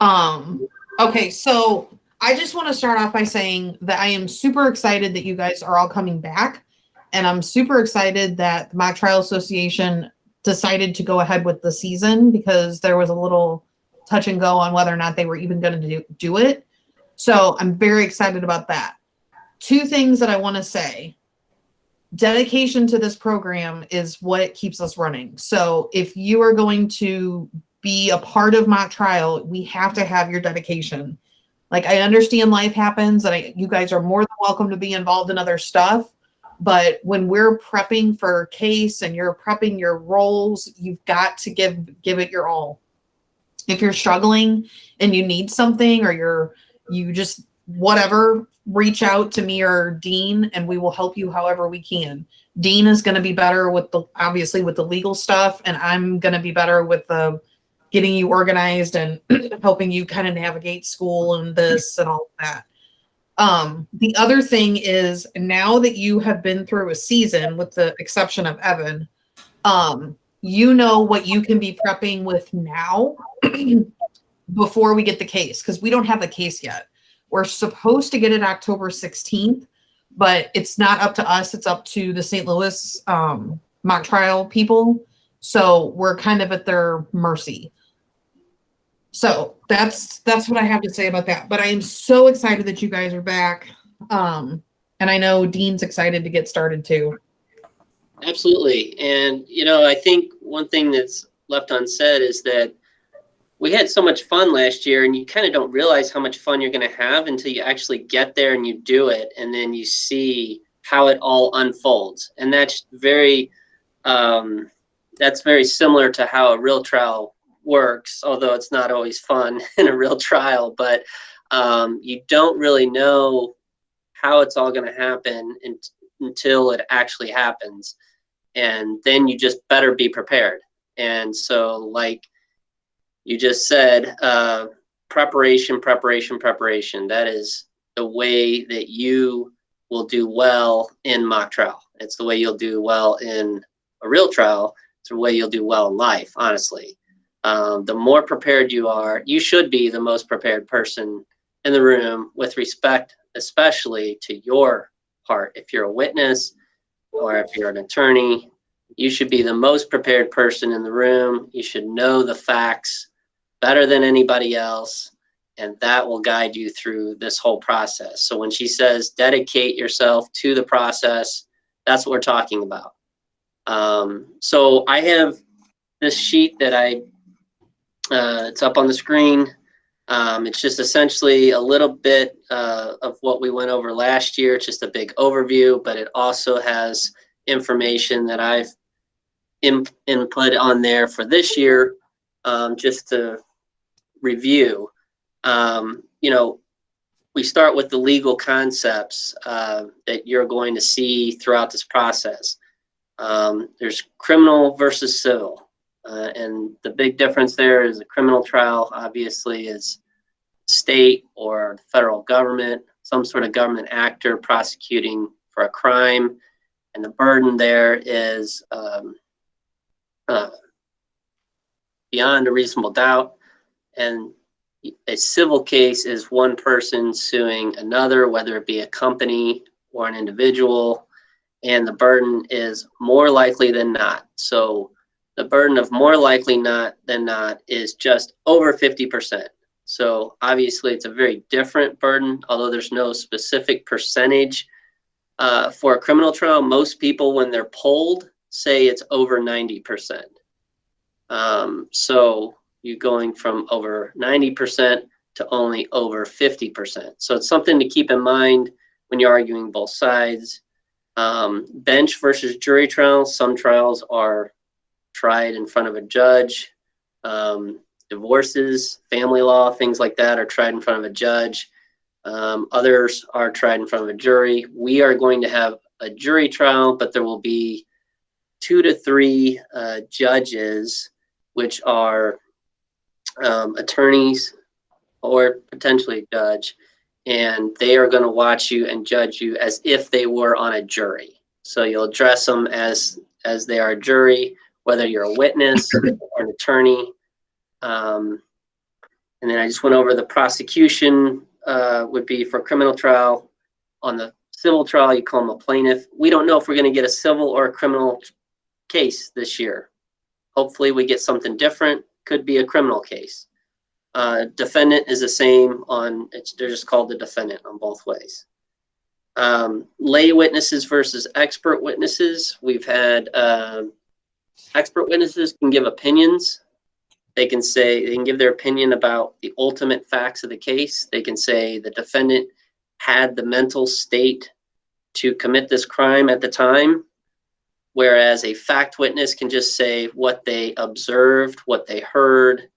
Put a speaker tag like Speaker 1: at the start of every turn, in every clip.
Speaker 1: Um, okay, so I just want to start off by saying that I am super excited that you guys are all coming back. And I'm super excited that the Mock Trial Association decided to go ahead with the season because there was a little touch and go on whether or not they were even going to do it. So I'm very excited about that. Two things that I want to say. Dedication to this program is what keeps us running. So if you are going to be a part of mock trial, we have to have your dedication. Like, I understand life happens and you guys are more than welcome to be involved in other stuff. But when we're prepping for case and you're prepping your roles, you've got to give it your all. If you're struggling and you need something or you just whatever, reach out to me or Dean and we will help you however we can. Dean is going to be better with obviously with the legal stuff, and I'm going to be better with the getting you organized and helping you kind of navigate school and this and all that. The other thing is, now that you have been through a season, with the exception of Evan, you know what you can be prepping with now before we get the case, because we don't have the case yet. We're supposed to get it October 16th, but it's not up to us. It's up to the St. Louis mock trial people. So we're kind of at their mercy. So that's what I have to say about that. But I am so excited that you guys are back. And I know Dean's excited to get started too.
Speaker 2: Absolutely. And, you know, I think one thing that's left unsaid is that we had so much fun last year, and you kind of don't realize how much fun you're going to have until you actually get there and you do it, and then you see how it all unfolds. And that's very similar to how a real trial works, although it's not always fun in a real trial. But you don't really know how it's all going to happen until it actually happens. And then you just better be prepared. And so, like you just said, preparation. That is the way that you will do well in mock trial. It's the way you'll do well in a real trial. It's the way you'll do well in life, honestly. The more prepared you are, you should be the most prepared person in the room, with respect, especially to your part. If you're a witness or if you're an attorney, you should be the most prepared person in the room. You should know the facts better than anybody else, and that will guide you through this whole process. So when she says dedicate yourself to the process, that's what we're talking about. So I have this sheet that it's up on the screen. It's just essentially a little bit of what we went over last year. It's just a big overview, but it also has information that I've input on there for this year, just to review. You know, we start with the legal concepts that you're going to see throughout this process. There's criminal versus civil. And the big difference there is a criminal trial, obviously, is state or federal government, some sort of government actor prosecuting for a crime. And the burden there is beyond a reasonable doubt. And a civil case is one person suing another, whether it be a company or an individual, and the burden is more likely than not. So the burden of more likely than not is just over 50%. So obviously it's a very different burden, although there's no specific percentage. For a criminal trial, most people, when they're polled, say it's over 90%. So you're going from over 90% to only over 50%. So it's something to keep in mind when you're arguing both sides. Bench versus jury trials. Some trials are tried in front of a judge. Divorces, family law, things like that are tried in front of a judge. Others are tried in front of a jury. We are going to have a jury trial, but there will be 2 to 3 judges, which are attorneys or potentially a judge, and they are going to watch you and judge you as if they were on a jury. So you'll address them as they are a jury, whether you're a witness or an attorney. And then I just went over the prosecution would be for criminal trial. On the civil trial, you call them a plaintiff. We don't know if we're going to get a civil or a criminal case this year. Hopefully we get something different. Could be a criminal case. Defendant is the same on, they're just called the defendant on both ways. Lay witnesses versus expert witnesses. We've had expert witnesses can give opinions. They can give their opinion about the ultimate facts of the case. They can say the defendant had the mental state to commit this crime at the time, whereas a fact witness can just say what they observed, what they heard.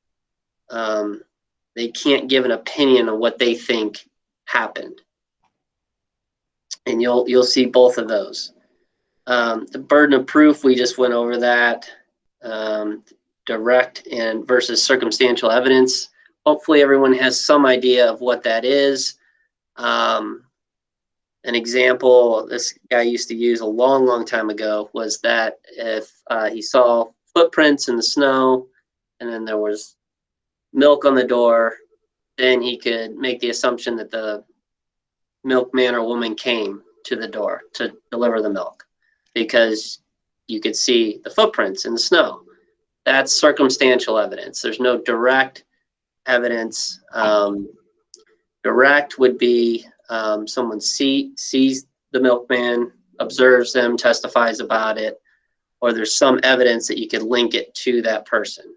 Speaker 2: They can't give an opinion on what they think happened. And you'll see both of those. The burden of proof, we just went over that. Direct and versus circumstantial evidence. Hopefully everyone has some idea of what that is. An example this guy used to use a long time ago was that if he saw footprints in the snow and then there was milk on the door, then he could make the assumption that the milkman or woman came to the door to deliver the milk because you could see the footprints in the snow. That's circumstantial evidence. There's no direct evidence. Direct would be someone sees the milkman, observes them, testifies about it, or there's some evidence that you could link it to that person,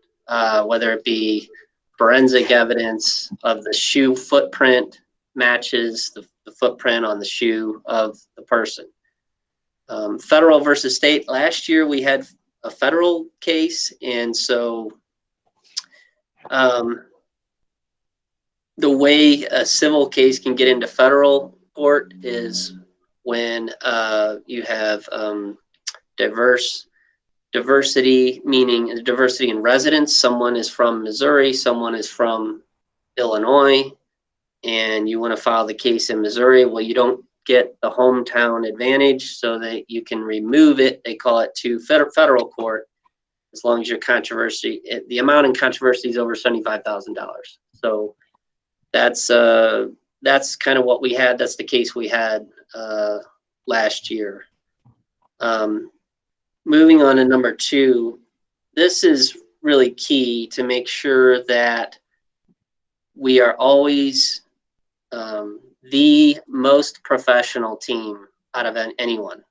Speaker 2: whether it be forensic evidence of the shoe footprint matches the footprint on the shoe of the person. Federal versus state. Last year we had a federal case, and so the way a civil case can get into federal court is when you have diversity, meaning diversity in residence. Someone is from Missouri, someone is from Illinois, and you want to file the case in Missouri. Well, you don't get the hometown advantage, so that you can remove it. They call it to federal court, as long as your controversy, the amount in controversy is over $75,000. So that's kind of what we had. That's the case we had last year. Moving on to number 2, this is really key to make sure that we are always the most professional team out of anyone.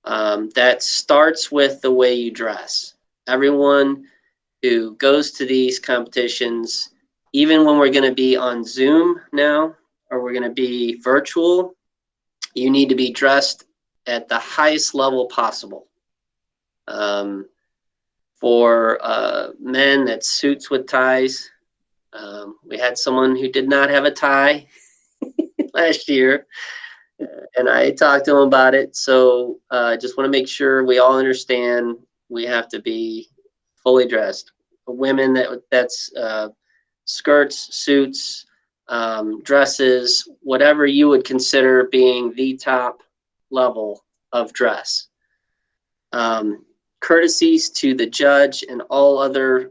Speaker 2: That starts with the way you dress. Everyone who goes to these competitions, even when we're going to be on Zoom now, or we're going to be virtual, you need to be dressed at the highest level possible. For men, that's suits with ties. We had someone who did not have a tie last year, and I talked to him about it. So I just want to make sure we all understand we have to be fully dressed. For women, that's skirts, suits, dresses, whatever you would consider being the top level of dress. Courtesies to the judge and all other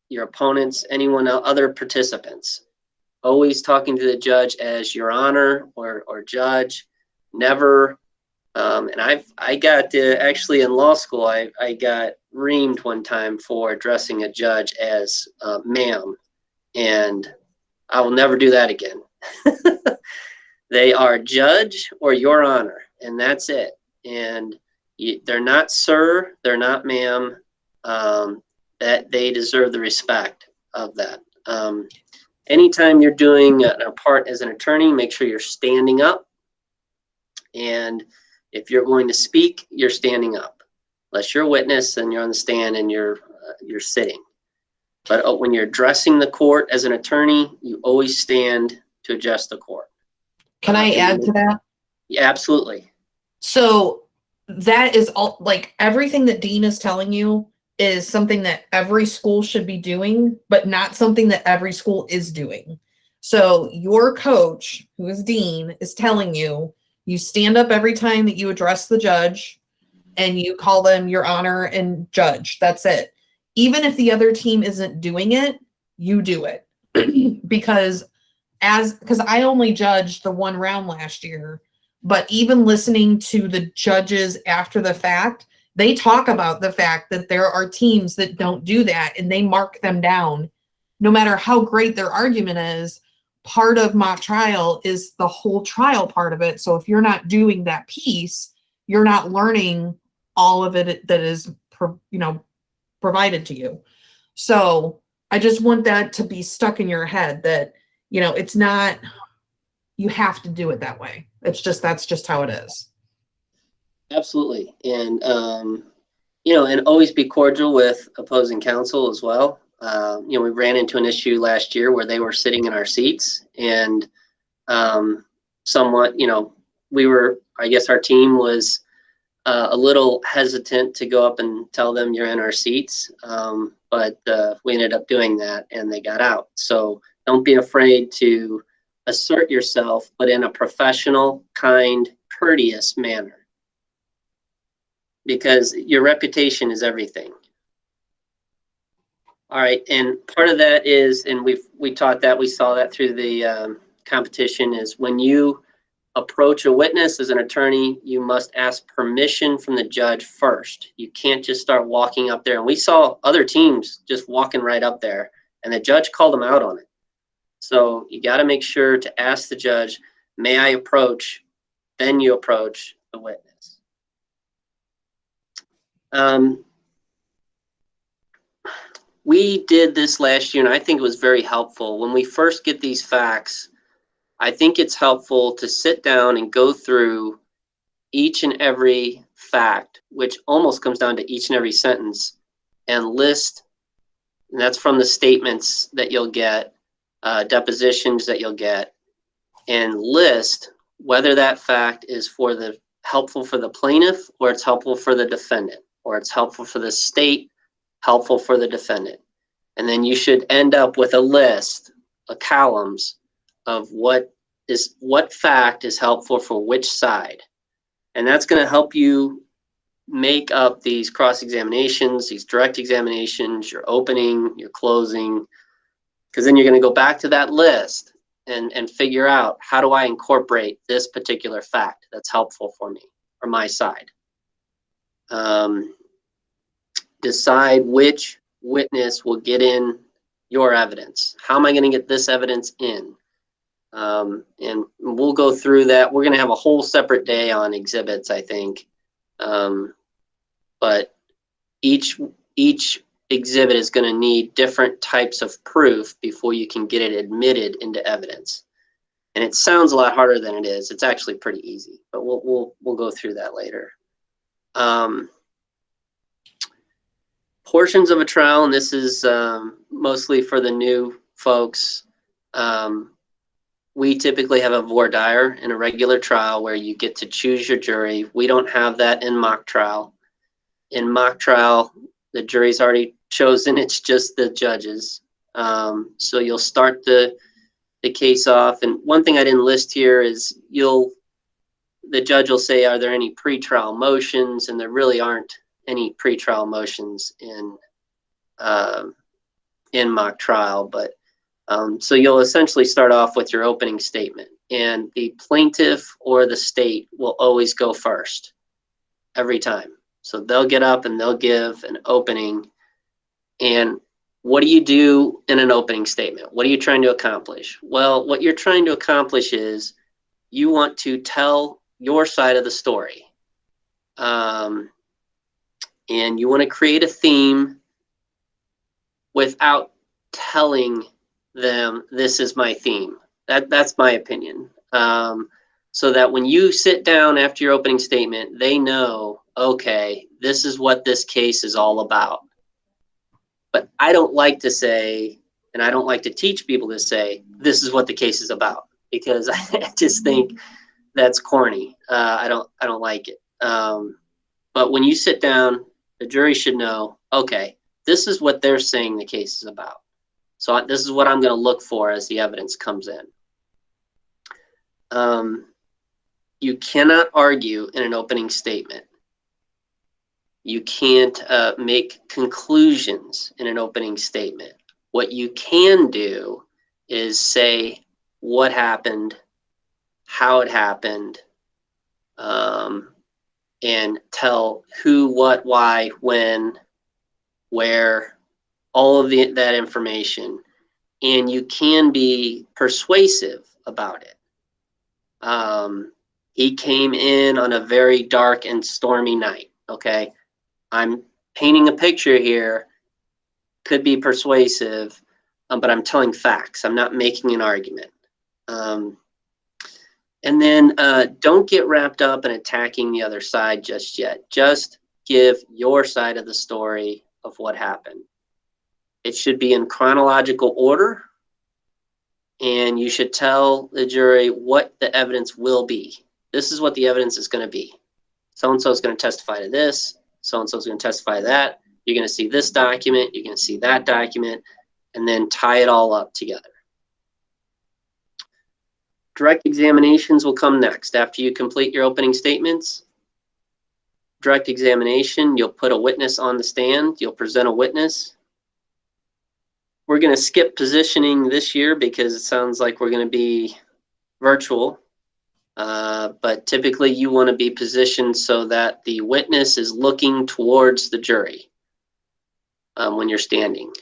Speaker 2: your opponents, anyone else, other participants. Always talking to the judge as your honor or judge. Never, and I got actually in law school, I got reamed one time for addressing a judge as ma'am, and I will never do that again. They are judge or your honor, and that's it. And they're not sir, they're not ma'am. That they deserve the respect of that. Anytime you're doing a part as an attorney, make sure you're standing up. And if you're going to speak, you're standing up. Unless you're a witness and you're on the stand and you're sitting. But when you're addressing the court as an attorney, you always stand to address the court.
Speaker 1: Can I add to that?
Speaker 2: Yeah, absolutely.
Speaker 1: So that is all, like everything that Dean is telling you is something that every school should be doing, but not something that every school is doing. So your coach, who is Dean, is telling you, you stand up every time that you address the judge and you call them your honor and judge. That's it. Even if the other team isn't doing it, you do it. because I only judged the one round last year, but even listening to the judges after the fact, they talk about the fact that there are teams that don't do that and they mark them down. No matter how great their argument is, part of mock trial is the whole trial part of it. So if you're not doing that piece, you're not learning all of it that is, provided to you. So I just want that to be stuck in your head that, it's not, you have to do it that way. That's just how it is.
Speaker 2: Absolutely. And, and always be cordial with opposing counsel as well. We ran into an issue last year where they were sitting in our seats and somewhat, I guess our team was a little hesitant to go up and tell them you're in our seats. But we ended up doing that and they got out. So don't be afraid to assert yourself, but in a professional, kind, courteous manner. Because your reputation is everything. All right, and part of that is, and we taught that, we saw that through the competition, is when you approach a witness as an attorney, you must ask permission from the judge first. You can't just start walking up there. And we saw other teams just walking right up there, and the judge called them out on it. So you got to make sure to ask the judge, may I approach? Then you approach the witness. We did this last year, and I think it was very helpful. When we first get these facts, I think it's helpful to sit down and go through each and every fact, which almost comes down to each and every sentence, and list, and that's from the statements that you'll get, depositions that you'll get, and list whether that fact is helpful for the plaintiff, or it's helpful for the defendant, or it's helpful for the state, helpful for the defendant. And then you should end up with a list of columns of what fact is helpful for which side. And that's going to help you make up these cross-examinations, these direct examinations, your opening, your closing, because then you're going to go back to that list and figure out, how do I incorporate this particular fact that's helpful for me or my side? Decide which witness will get in your evidence. How am I going to get this evidence in? And we'll go through that. We're going to have a whole separate day on exhibits, I think. But each exhibit is going to need different types of proof before you can get it admitted into evidence. And it sounds a lot harder than it is. It's actually pretty easy, but we'll go through that later. Portions of a trial, and this is mostly for the new folks. We typically have a voir dire in a regular trial where you get to choose your jury. We don't have that in mock trial. In mock trial, the jury's already chosen. It's just the judges. So you'll start the case off. And one thing I didn't list here is the judge will say, are there any pretrial motions? And there really aren't any pretrial motions in mock trial, but so you'll essentially start off with your opening statement, and the plaintiff or the state will always go first every time. So they'll get up and they'll give an opening. And what do you do in an opening statement? What are you trying to accomplish? Well, what you're trying to accomplish is you want to tell your side of the story. And you want to create a theme without telling them this is my theme. That's my opinion. So that when you sit down after your opening statement, they know, okay, this is what this case is all about. But I don't like to say, and I don't like to teach people to say, this is what the case is about, because I just think that's corny. I don't like it. But when you sit down, the jury should know, okay, this is what they're saying the case is about. So this is what I'm going to look for as the evidence comes in. You cannot argue in an opening statement. You can't make conclusions in an opening statement. What you can do is say what happened, how it happened, and tell who, what, why, when, where, all of that information. And you can be persuasive about it. He came in on a very dark and stormy night. Okay. I'm painting a picture here, could be persuasive, but I'm telling facts. I'm not making an argument. And then don't get wrapped up in attacking the other side just yet. Just give your side of the story of what happened. It should be in chronological order, and you should tell the jury what the evidence will be. This is what the evidence is going to be. So-and-so is going to testify to this. So-and-so is going to testify to that. You're going to see this document. You're going to see that document, and then tie it all up together. Direct examinations will come next. After you complete your opening statements, direct examination, you'll put a witness on the stand. You'll present a witness. We're going to skip positioning this year because it sounds like we're going to be virtual. But typically you want to be positioned so that the witness is looking towards the jury when you're standing.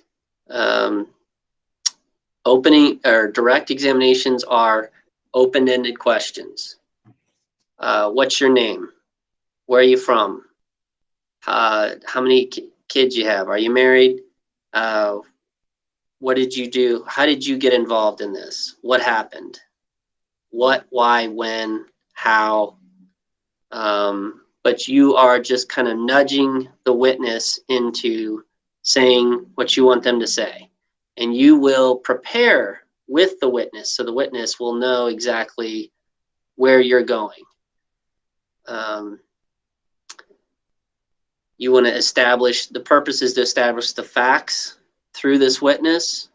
Speaker 2: Opening or direct examinations are open-ended questions. What's your name? Where are you from? How many kids you have? Are you married? What did you do? How did you get involved in this? What happened? What, why, when, how? But you are just kind of nudging the witness into saying what you want them to say. And you will prepare with the witness so the witness will know exactly where you're going. You want to establish, the purpose is to establish the facts through this witness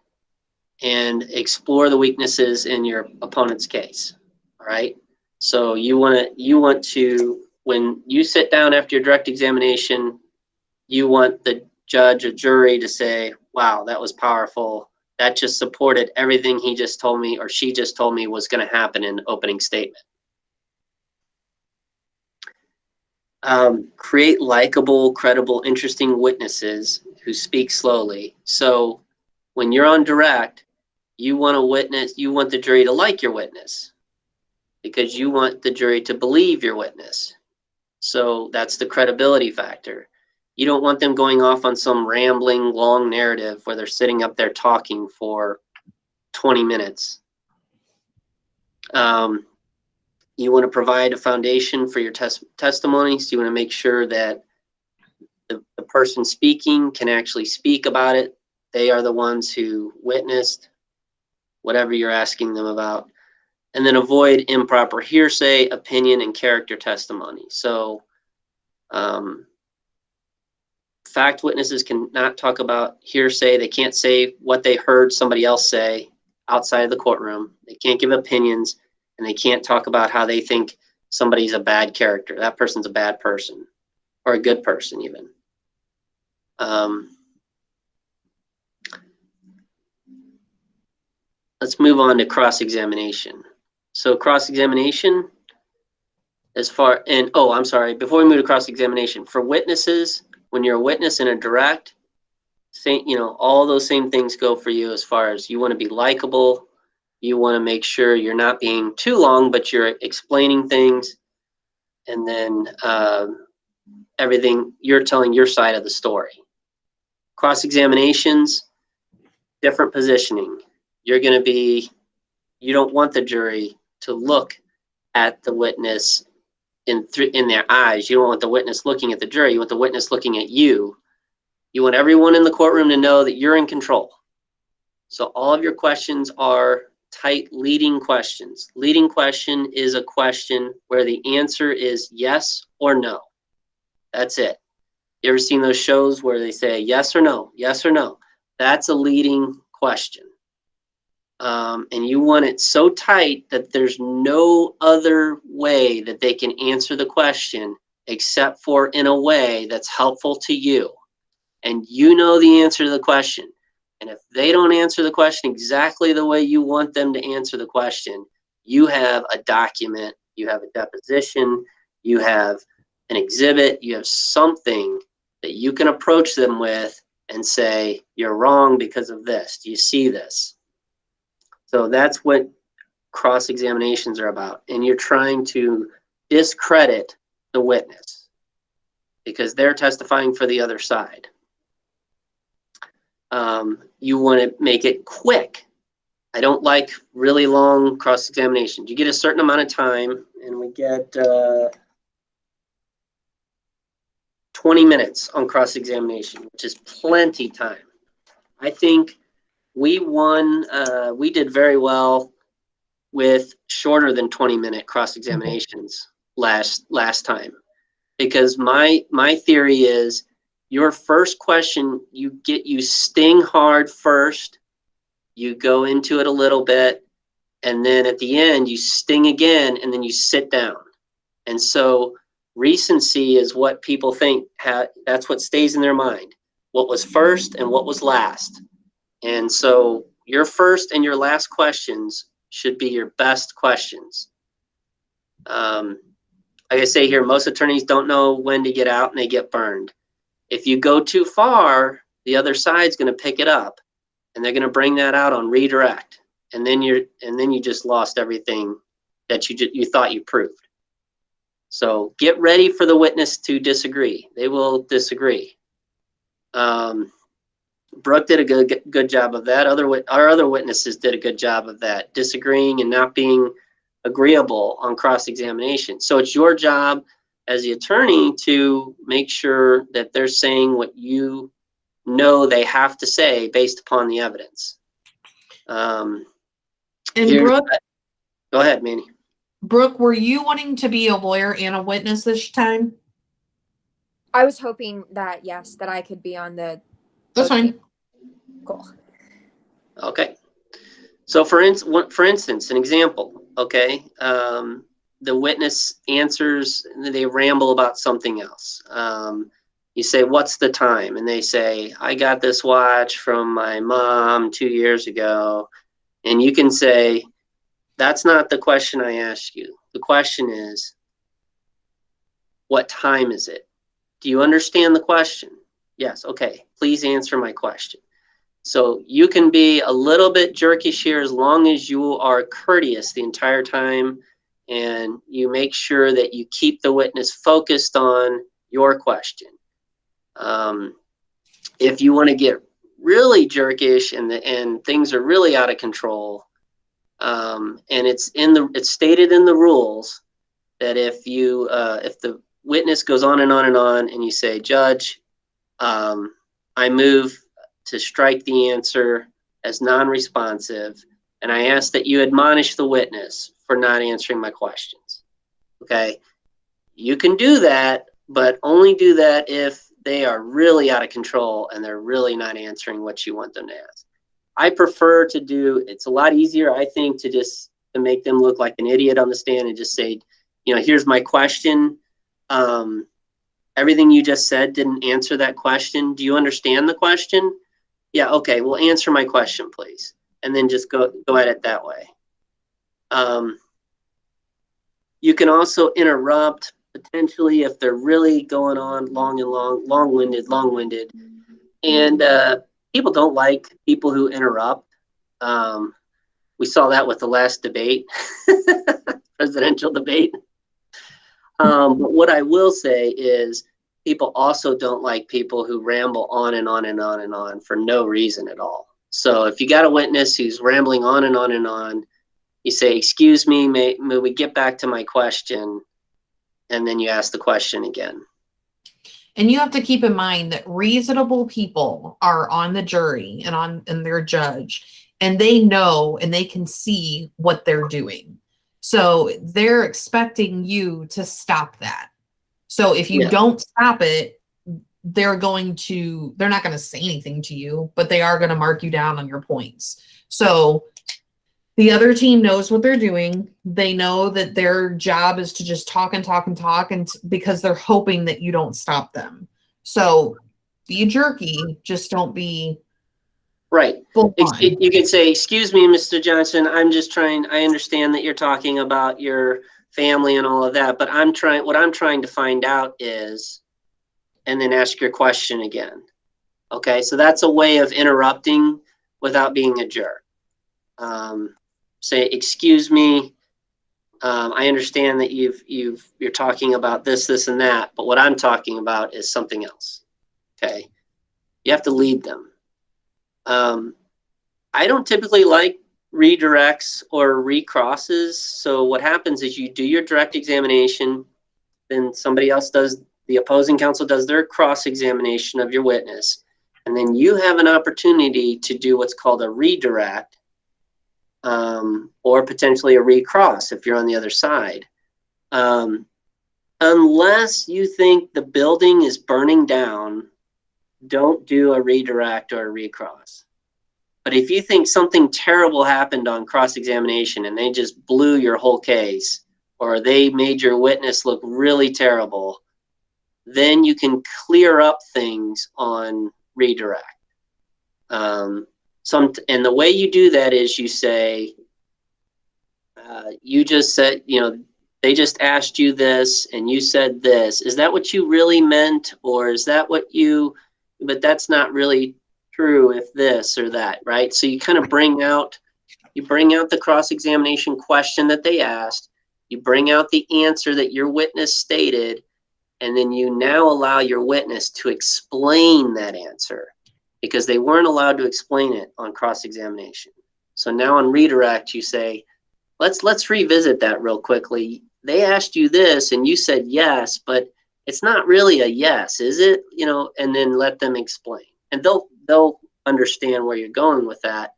Speaker 2: and explore the weaknesses in your opponent's case. All right. So you want to, when you sit down after your direct examination, you want the judge or jury to say, wow, that was powerful. That just supported everything he just told me or she just told me was going to happen in the opening statement. Create likable, credible, interesting witnesses who speak slowly. So when you're on direct, you want the jury to like your witness because you want the jury to believe your witness. So that's the credibility factor. You don't want them going off on some rambling, long narrative where they're sitting up there talking for 20 minutes. You want to provide a foundation for your testimonies. You want to make sure that the person speaking can actually speak about it. They are the ones who witnessed whatever you're asking them about. And then avoid improper hearsay, opinion, and character testimony. So fact witnesses cannot talk about hearsay. They can't say what they heard somebody else say outside of the courtroom. They can't give opinions, and they can't talk about how they think somebody's a bad character. That person's a bad person, or a good person even. Let's move on to cross-examination. So cross-examination, before we move to cross-examination, for witnesses, when you're a witness in a direct, all those same things go for you as far as you want to be likable. You want to make sure you're not being too long, but you're explaining things. And then you're telling your side of the story. Cross-examinations, different positioning. You don't want the jury to look at the witness in their eyes. You don't want the witness looking at the jury. You want the witness looking at you. You want everyone in the courtroom to know that you're in control. So all of your questions are tight leading questions. Leading question is a question where the answer is yes or no. That's it. You ever seen those shows where they say yes or no, yes or no? That's a leading question. And you want it so tight that there's no other way that they can answer the question except for in a way that's helpful to you. And you know the answer to the question. And if they don't answer the question exactly the way you want them to answer the question, you have a document, you have a deposition, you have an exhibit, you have something that you can approach them with and say, you're wrong because of this. Do you see this? So that's what cross-examinations are about. And you're trying to discredit the witness because they're testifying for the other side. You want to make it quick. I don't like really long cross-examinations. You get a certain amount of time, and we get 20 minutes on cross-examination, which is plenty time. I think we did very well with shorter than 20-minute cross-examinations last time, because my theory is your first question, you sting hard first, you go into it a little bit, and then at the end you sting again, and then you sit down. And so recency is what people think, that's what stays in their mind, what was first and what was last. And so your first and your last questions should be your best questions. Like I say here, most attorneys don't know when to get out and they get burned. If you go too far, the other side's going to pick it up and they're going to bring that out on redirect. And then you just lost everything that you thought you proved. So get ready for the witness to disagree. They will disagree. Brooke did a good job of that. Our other witnesses did a good job of that, disagreeing and not being agreeable on cross-examination. So it's your job as the attorney to make sure that they're saying what you know they have to say based upon the evidence.
Speaker 1: And Brooke,
Speaker 2: go ahead, Manny.
Speaker 1: Brooke, were you wanting to be a lawyer and a witness this time?
Speaker 3: I was hoping that, yes, that I could be on the...
Speaker 1: That's fine.
Speaker 3: Cool.
Speaker 2: Okay. So for instance, an example, okay, the witness answers, they ramble about something else. You say, what's the time? And they say, I got this watch from my mom 2 years ago. And you can say, that's not the question I asked you. The question is, what time is it? Do you understand the question? Yes. Okay. Please answer my question. So you can be a little bit jerkish here as long as you are courteous the entire time and you make sure that you keep the witness focused on your question. If you want to get really jerkish and things are really out of control, and it's stated in the rules that if the witness goes on and on and on, and you say, Judge, I move to strike the answer as non-responsive, and I ask that you admonish the witness for not answering my questions. Okay, you can do that, but only do that if they are really out of control and they're really not answering what you want them to ask. I prefer to do, it's a lot easier, I think, to make them look like an idiot on the stand and just say, here's my question. Everything you just said didn't answer that question. Do you understand the question? Yeah, okay, well, answer my question, please. And then just go at it that way. You can also interrupt potentially if they're really going on long-winded. And people don't like people who interrupt. We saw that with the last debate, presidential debate. But what I will say is people also don't like people who ramble on and on and on and on for no reason at all. So if you got a witness who's rambling on and on and on, you say, excuse me, may we get back to my question? And then you ask the question again.
Speaker 1: And you have to keep in mind that reasonable people are on the jury and their judge, and they know and they can see what they're doing. So they're expecting you to stop that. So if you don't stop it, they're not going to say anything to you, but they are going to mark you down on your points. So the other team knows what they're doing. They know that their job is to just talk and talk and talk, and because they're hoping that you don't stop them. So be jerky, just don't be
Speaker 2: Right.
Speaker 1: full on.
Speaker 2: You could say, excuse me, Mr. Johnson, I understand that you're talking about your family and all of that, but what I'm trying to find out is, and then ask your question again. Okay, so that's a way of interrupting without being a jerk. Say, excuse me, I understand that you're talking about this, and that, but what I'm talking about is something else. Okay, you have to lead them. I don't typically like redirects or recrosses. So what happens is you do your direct examination, then somebody else the opposing counsel does their cross-examination of your witness, and then you have an opportunity to do what's called a redirect, or potentially a recross if you're on the other side. Unless you think the building is burning down, don't do a redirect or a recross. But if you think something terrible happened on cross-examination and they just blew your whole case, or they made your witness look really terrible, then you can clear up things on redirect. And the way you do that is you say, you just said, they just asked you this and you said this. Is that what you really meant? Or is that but that's not really true if this or that, right? So you kind of bring out the cross-examination question that they asked, you bring out the answer that your witness stated, and then you now allow your witness to explain that answer because they weren't allowed to explain it on cross-examination. So now on redirect, you say, let's revisit that real quickly. They asked you this and you said yes, but it's not really a yes, is it? And then let them explain. And they'll understand where you're going with that.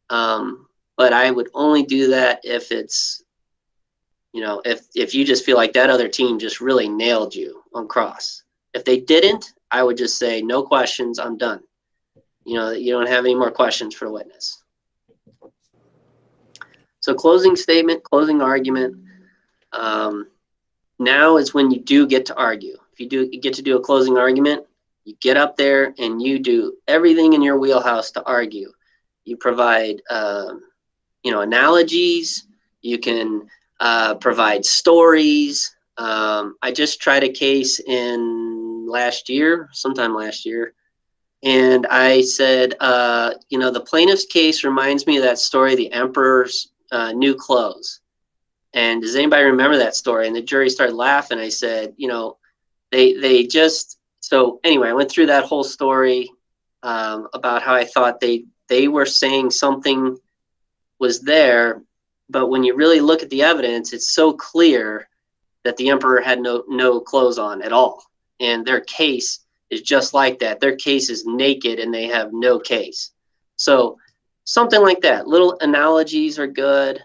Speaker 2: But I would only do that if it's, if you just feel like that other team just really nailed you on cross. If they didn't, I would just say, no questions, I'm done. You don't have any more questions for a witness. So closing statement, closing argument. Now is when you do get to argue. If you get to do a closing argument, you get up there and you do everything in your wheelhouse to argue. You provide, analogies. You can provide stories. I just tried a case sometime last year, and I said, the plaintiff's case reminds me of that story, The Emperor's New Clothes. And does anybody remember that story? And the jury started laughing. I said, so anyway, I went through that whole story about how I thought they were saying something was there, but when you really look at the evidence, it's so clear that the emperor had no clothes on at all. And their case is just like that. Their case is naked and they have no case. So something like that. Little analogies are good.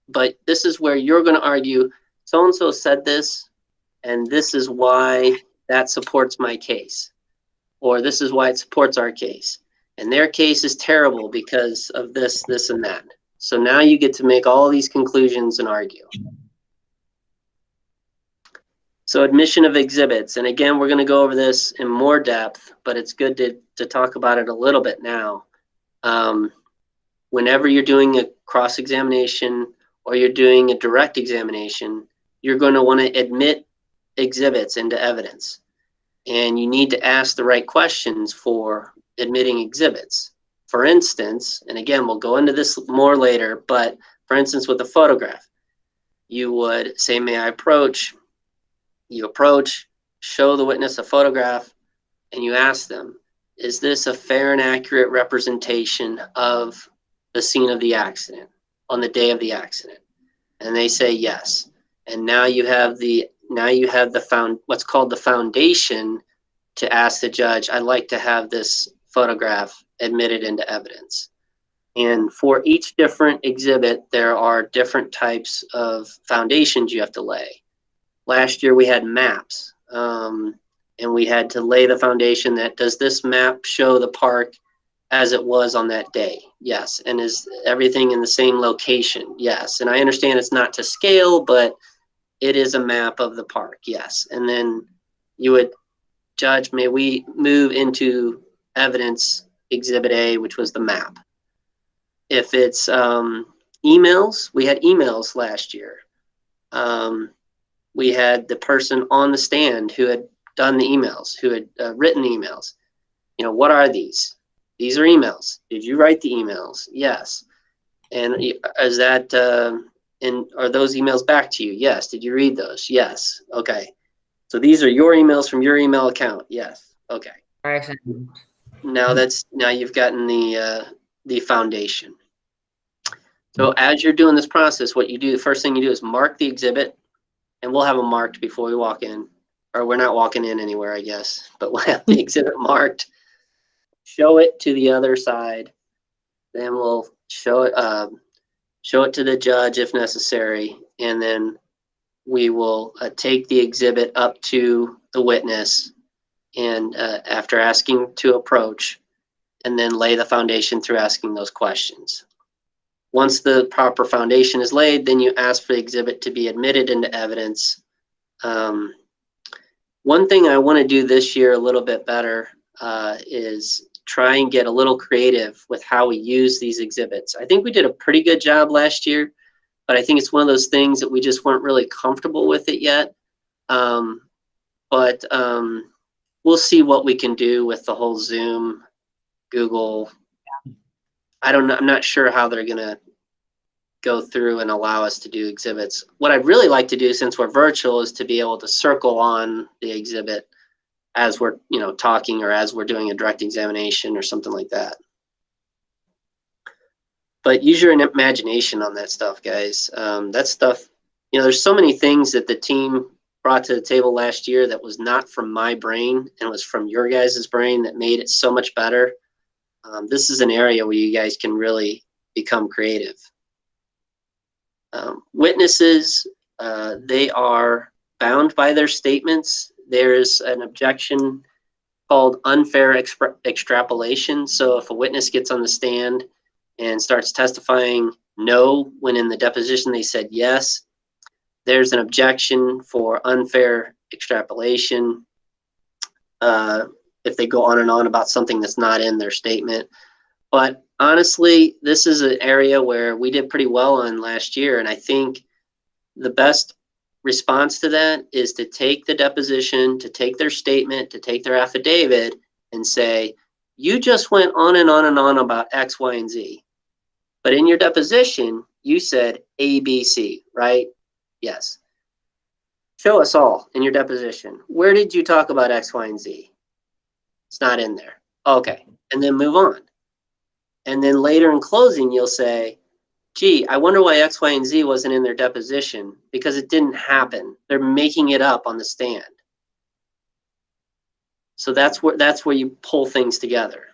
Speaker 2: But this is where you're going to argue, so-and-so said this, and this is why that supports my case. Or this is why it supports our case. And their case is terrible because of this, this, and that. So now you get to make all these conclusions and argue. So admission of exhibits. And again, we're going to go over this in more depth, but it's good to talk about it a little bit now. Whenever you're doing a cross-examination or you're doing a direct examination, you're going to want to admit exhibits into evidence. And you need to ask the right questions for admitting exhibits. For instance, and again, we'll go into this more later, but for instance, with a photograph, you would say, may I approach? You approach, show the witness a photograph, and you ask them, is this a fair and accurate representation of the scene of the accident on the day of the accident? And they say yes. And now you have what's called the foundation to ask the judge, I'd like to have this photograph admitted into evidence. And for each different exhibit, there are different types of foundations you have to lay. Last year we had maps, and we had to lay the foundation that, does this map show the park as it was on that day? Yes. And is everything in the same location? Yes. And I understand it's not to scale, but it is a map of the park. Yes. And then you would, judge, may we move into evidence exhibit A, which was the map. If it's emails, we had emails last year. We had the person on the stand who had done the emails, who had written emails. You know, what are these? These are emails. Did you write the emails? Yes. And is that, and are those emails back to you? Yes. Did you read those? Yes. Okay. So these are your emails from your email account. Yes. Okay.
Speaker 4: Excellent.
Speaker 2: Now you've gotten the foundation. So as you're doing this process, what you do, the first thing you do is mark the exhibit, and we'll have them marked before we walk in, or we're not walking in anywhere, I guess, but we'll have the exhibit marked, show it to the other side, then we'll show it to the judge if necessary, and then we will take the exhibit up to the witness, and after asking to approach, and then lay the foundation through asking those questions. Once the proper foundation is laid, then you ask for the exhibit to be admitted into evidence. One thing I want to do this year a little bit better is try and get a little creative with how we use these exhibits. I think we did a pretty good job last year, but I think it's one of those things that we just weren't really comfortable with it yet. But we'll see what we can do with the whole Zoom, Google. I don't know. I'm not sure how they're going to go through and allow us to do exhibits. What I'd really like to do, since we're virtual, is to be able to circle on the exhibit as we're, talking, or as we're doing a direct examination or something like that. But use your imagination on that stuff, guys. That stuff, there's so many things that the team brought to the table last year that was not from my brain and was from your guys' brain that made it so much better. This is an area where you guys can really become creative. Witnesses, they are bound by their statements. There's an objection called unfair extrapolation. So if a witness gets on the stand and starts testifying no, when in the deposition they said yes, there's an objection for unfair extrapolation. If they go on and on about something that's not in their statement. But honestly, this is an area where we did pretty well on last year. And I think the best response to that is to take the deposition, to take their statement, to take their affidavit and say, you just went on and on and on about X, Y, and Z. But in your deposition, you said A, B, C, right? Yes. Show us all in your deposition. Where did you talk about X, Y, and Z? It's not in there. Okay. And then move on. And then later in closing, you'll say, gee, I wonder why X, Y, and Z wasn't in their deposition, because it didn't happen. They're making it up on the stand. So that's where you pull things together.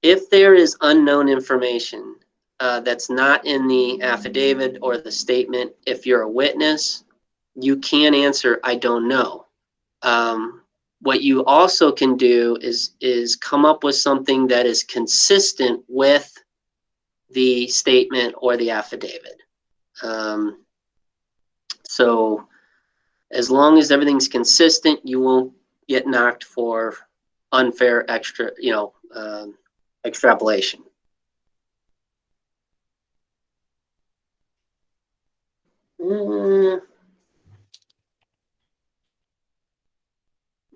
Speaker 2: If there is unknown information that's not in the affidavit or the statement, if you're a witness, you can answer, I don't know. What you also can do is come up with something that is consistent with the statement or the affidavit. So as long as everything's consistent, you won't get knocked for unfair extrapolation.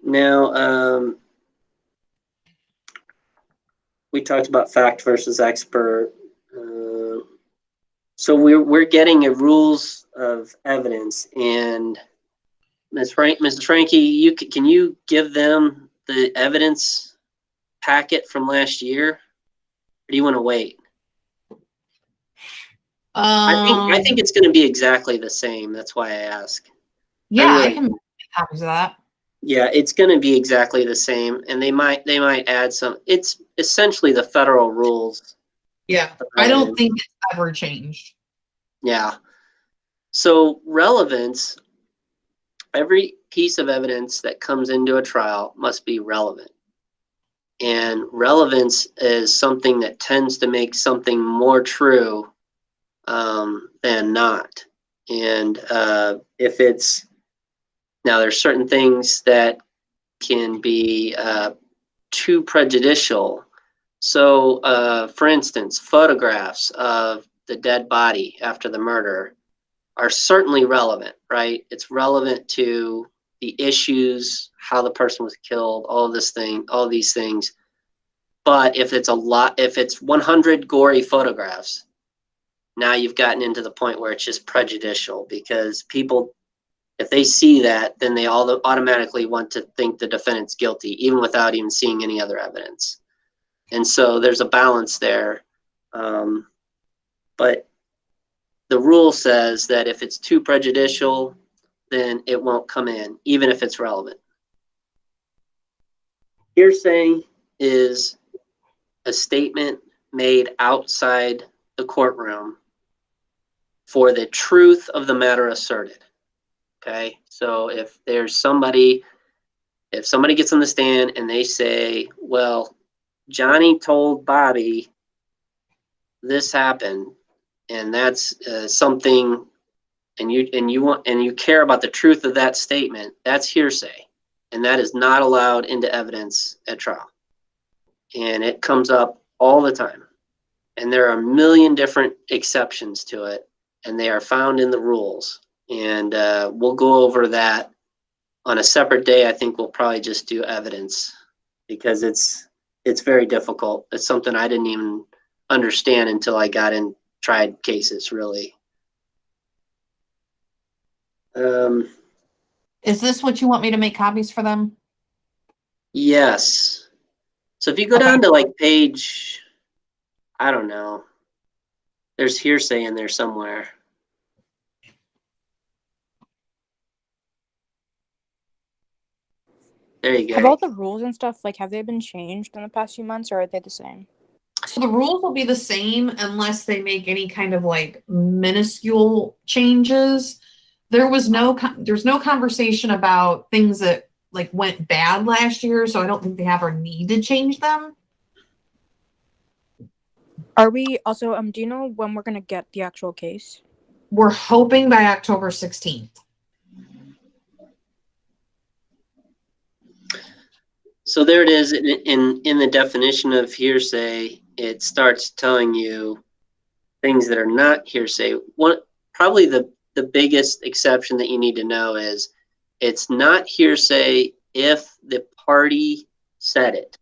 Speaker 2: Now, we talked about fact versus expert. So we're getting a rules of evidence, and Ms. Franke, can you give them the evidence packet from last year, or do you want to wait? I think it's going to be exactly the same. That's why I ask.
Speaker 1: Yeah, I can make copies of that.
Speaker 2: Yeah, it's going to be exactly the same, and they might add some. It's essentially the federal rules.
Speaker 1: Yeah, I don't think it's ever changed.
Speaker 2: Yeah. So relevance, every piece of evidence that comes into a trial must be relevant. And relevance is something that tends to make something more true than not. And if it's, now there's certain things that can be too prejudicial. So, for instance, photographs of the dead body after the murder are certainly relevant, right? It's relevant to the issues, how the person was killed, all these things. But if it's 100 gory photographs, now you've gotten into the point where it's just prejudicial, because people, if they see that, then they all automatically want to think the defendant's guilty, even without even seeing any other evidence. And so there's a balance there. But the rule says that if it's too prejudicial, then it won't come in, even if it's relevant. Hearsay is a statement made outside the courtroom for the truth of the matter asserted. Okay, so if somebody gets on the stand and they say, well, Johnny told Bobby this happened, and that's something, and you care about the truth of that statement, that's hearsay, and that is not allowed into evidence at trial. And it comes up all the time, and there are a million different exceptions to it, and they are found in the rules. And we'll go over that on a separate day. I think we'll probably just do evidence, because it's very difficult. It's something I didn't even understand until I got in tried cases, really.
Speaker 1: Is this what you want me to make copies for them?
Speaker 2: Yes. So if you go down to like page, I don't know, there's hearsay in there somewhere. There you go.
Speaker 4: Have all the rules and stuff, like, have they been changed in the past few months, or are they the same?
Speaker 1: So the rules will be the same unless they make any kind of like minuscule changes. There's no conversation about things that like went bad last year, so I don't think they have or need to change them.
Speaker 4: Are we also, do you know when we're gonna get the actual case?
Speaker 1: We're hoping by October 16th.
Speaker 2: So there it is in the definition of hearsay. It starts telling you things that are not hearsay. Probably the biggest exception that you need to know is it's not hearsay if the party said it.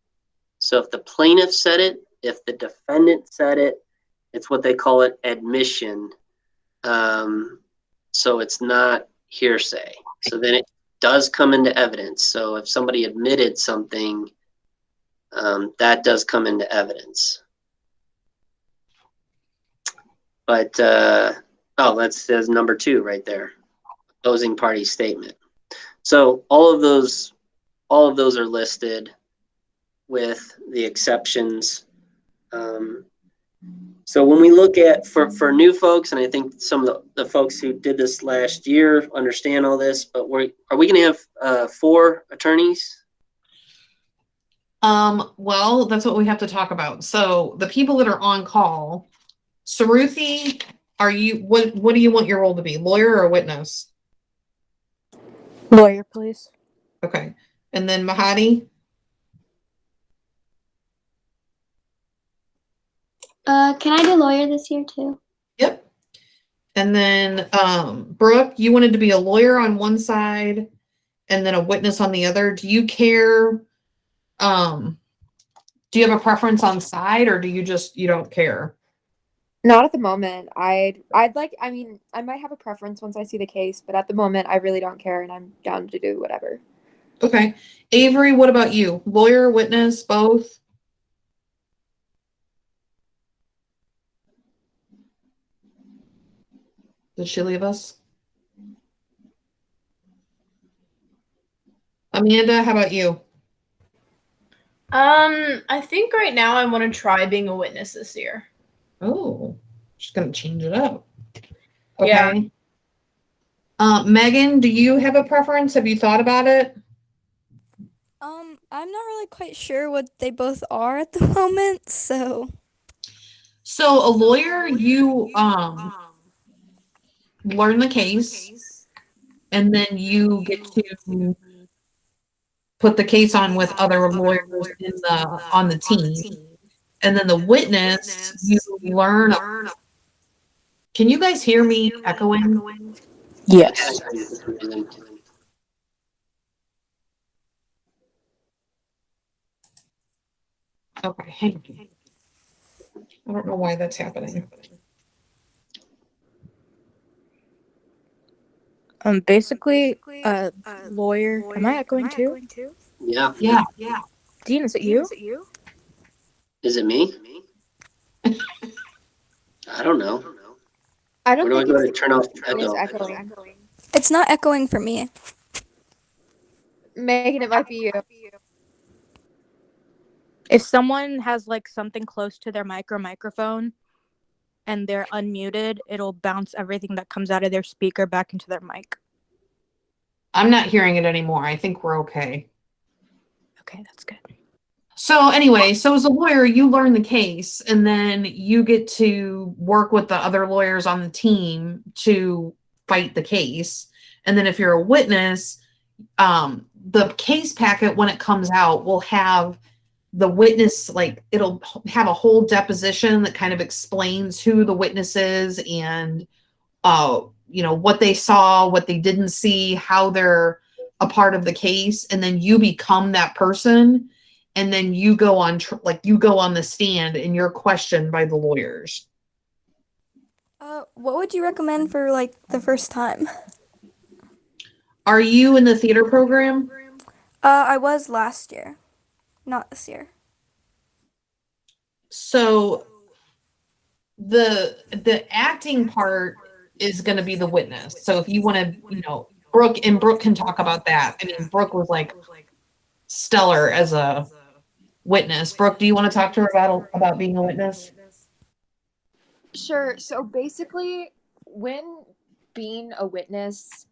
Speaker 2: So if the plaintiff said it, if the defendant said it, it's what they call it admission. So it's not hearsay. So then it does come into evidence. So if somebody admitted something, that does come into evidence. But that says number 2 right there, opposing party statement. So all of those are listed with the exceptions. So when we look at for new folks, and I think some of the folks who did this last year understand all this, but are we going to have 4 attorneys?
Speaker 1: Well, that's what we have to talk about. So the people that are on call, Saruthi, what do you want your role to be? Lawyer or witness?
Speaker 4: Lawyer, please.
Speaker 1: Okay. And then Mahadi?
Speaker 5: Can I do lawyer this year too?
Speaker 1: Yep. And then Brooke, you wanted to be a lawyer on one side and then a witness on the other. Do you care? Do you have a preference on side, or do you don't care?
Speaker 3: Not at the moment. I'd like, I mean, I might have a preference once I see the case, but at the moment I really don't care, and I'm down to do whatever.
Speaker 1: Okay. Avery, what about you? Lawyer, witness, both? Did she leave us? Amanda, how about you?
Speaker 6: I think right now I want to try being a witness this year.
Speaker 1: Oh, she's gonna change it up. Okay.
Speaker 6: Yeah.
Speaker 1: Megan, do you have a preference? Have you thought about it?
Speaker 7: I'm not really quite sure what they both are at the moment, so.
Speaker 1: So a lawyer, you learn the case, and then you get to put the case on with other lawyers on the team. And then the witness, you learn. Can you guys hear me echoing?
Speaker 4: Yes.
Speaker 1: Okay, hang on. I don't know why that's happening.
Speaker 4: Basically, lawyer. Am I echoing too?
Speaker 2: Yeah.
Speaker 1: Yeah.
Speaker 4: Dean, is it you?
Speaker 2: Is it me? I don't know.
Speaker 3: I
Speaker 2: Where
Speaker 3: don't
Speaker 2: do I
Speaker 3: think
Speaker 2: go to
Speaker 3: it's
Speaker 2: turn off
Speaker 3: it's
Speaker 2: echo?
Speaker 3: echoing.
Speaker 7: It's not echoing for me.
Speaker 3: Megan, it might be you.
Speaker 4: If someone has like something close to their mic or microphone and they're unmuted, it'll bounce everything that comes out of their speaker back into their mic.
Speaker 1: I'm not hearing it anymore. I think we're okay.
Speaker 4: Okay, that's good.
Speaker 1: So anyway, so as a lawyer, you learn the case and then you get to work with the other lawyers on the team to fight the case. And then if you're a witness, the case packet, when it comes out, will have the witness, like it'll have a whole deposition that kind of explains who the witness is and, what they saw, what they didn't see, how they're a part of the case. And then you become that person. And then you go on, you go on the stand and you're questioned by the lawyers.
Speaker 7: What would you recommend for like the first time?
Speaker 1: Are you in the theater program?
Speaker 7: I was last year, not this year.
Speaker 1: So the acting part is going to be the witness. So if you want to, Brooke can talk about that. I mean, Brooke was like stellar as a witness. Brooke, do you want to talk to her about being a witness?
Speaker 3: Sure. So basically, when being a witness,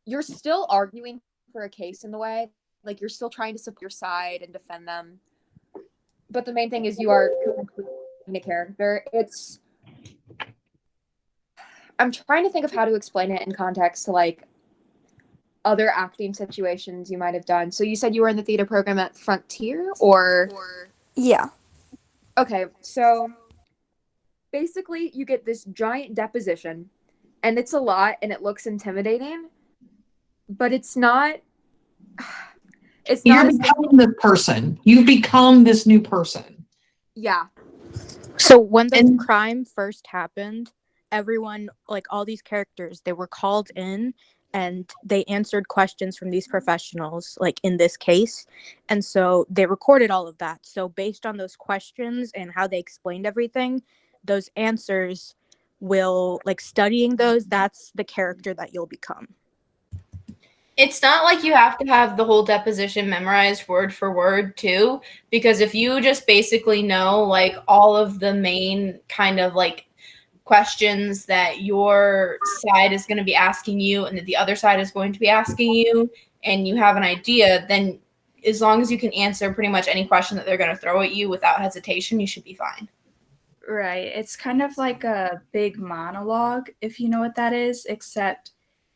Speaker 3: you're still arguing for a case in the way. Like you're still trying to support your side and defend them. But the main thing is you are completely a character. I'm trying to think of how to explain it in context to like other acting situations you might have done. So you said you were in the theater program at Frontier or
Speaker 7: Yeah.
Speaker 3: okay, so basically you get this giant deposition and it's a lot and it looks intimidating, but it's not
Speaker 1: You're becoming this person. You become this new person.
Speaker 3: yeah.
Speaker 4: So when the
Speaker 1: And-
Speaker 4: crime first happened, everyone, like all these characters, they were called in and they answered questions from these professionals, like in this case. And so they recorded all of that. So based on those questions and how they explained everything, those answers will, like studying those, that's the character that you'll become.
Speaker 6: It's not like you have to have the whole deposition memorized word for word too, because if you just basically know like all of the main kind of like questions that your side is going to be asking you and that the other side is going to be asking you, and you have an idea, then as long as you can answer pretty much any question that they're going to throw at you without hesitation, you should be fine.
Speaker 8: Right. It's kind of like a big monologue, if you know what that is, except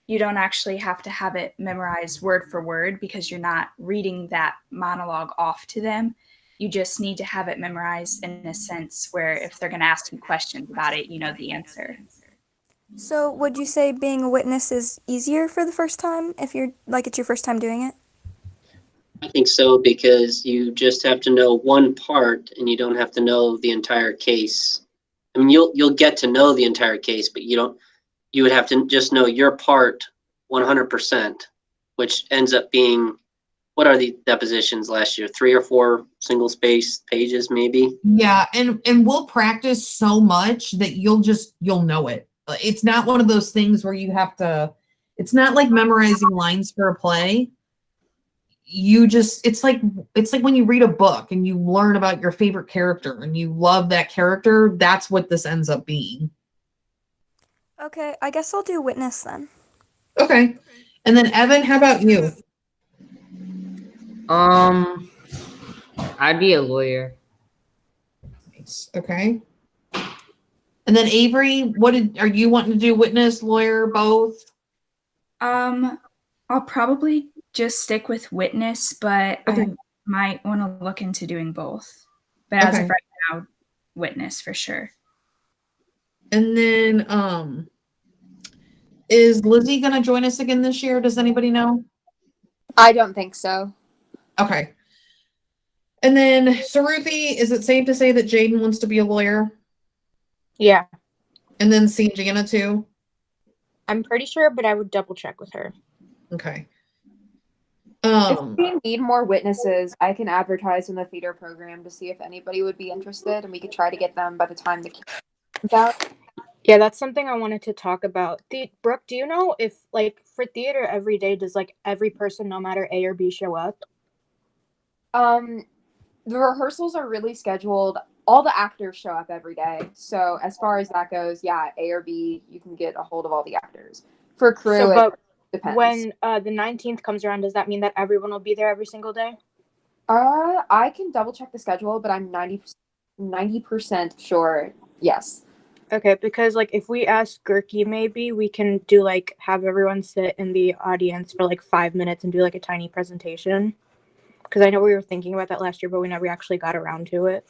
Speaker 8: you don't actually have to have it memorized word for word because you're not reading that monologue off to them. You just need to have it memorized in a sense where if they're going to ask you questions about it, you know the answer.
Speaker 7: So would you say being a witness is easier for the first time if you're like it's your first time doing it?
Speaker 2: I think so because you just have to know one part and you don't have to know the entire case. I mean, you'll get to know the entire case, but you would have to just know your part 100%, which ends up being, what are the depositions last year? 3 or 4 single space pages, maybe?
Speaker 1: Yeah, and we'll practice so much that you'll know it. It's not one of those things where you have to, it's not like memorizing lines for a play. It's like when you read a book and you learn about your favorite character and you love that character. That's what this ends up being.
Speaker 7: Okay, I guess I'll do witness then.
Speaker 1: Okay. And then Evan, how about you?
Speaker 9: I'd be a lawyer.
Speaker 1: Okay. And then Avery, are you wanting to do witness, lawyer, both?
Speaker 8: I'll probably just stick with witness, but
Speaker 1: Okay.
Speaker 8: I might want to look into doing both. But as
Speaker 1: Okay.
Speaker 8: of right now, witness for sure.
Speaker 1: And then, is Lizzie gonna join us again this year? Does anybody know?
Speaker 3: I don't think so.
Speaker 1: Okay. And then, Saruthi, is it safe to say that Jaden wants to be a lawyer?
Speaker 4: Yeah,
Speaker 1: And then Jana too?
Speaker 4: I'm pretty sure, but I would double check with her.
Speaker 1: Okay.
Speaker 3: If we need more witnesses, I can advertise in the theater program to see if anybody would be interested, and we could try to get them by the time the comes out.
Speaker 4: Yeah, that's something I wanted to talk about. Brooke, do you know if, like, for theater every day, does, like, every person, no matter A or B, show up?
Speaker 3: The rehearsals are really scheduled. All the actors show up every day. So as far as that goes, yeah, A or B, you can get a hold of all the actors. For crew,
Speaker 4: So,
Speaker 3: it
Speaker 4: but
Speaker 3: depends.
Speaker 4: when the 19th comes around, does that mean that everyone will be there every single day?
Speaker 3: I can double check the schedule, but I'm 90% sure. Yes.
Speaker 4: Okay, because, like, if we ask Gurky, maybe we can do, like, have everyone sit in the audience for, like, 5 minutes and do, like, a tiny presentation. Because I know we were thinking about that last year, but we never actually got around to it.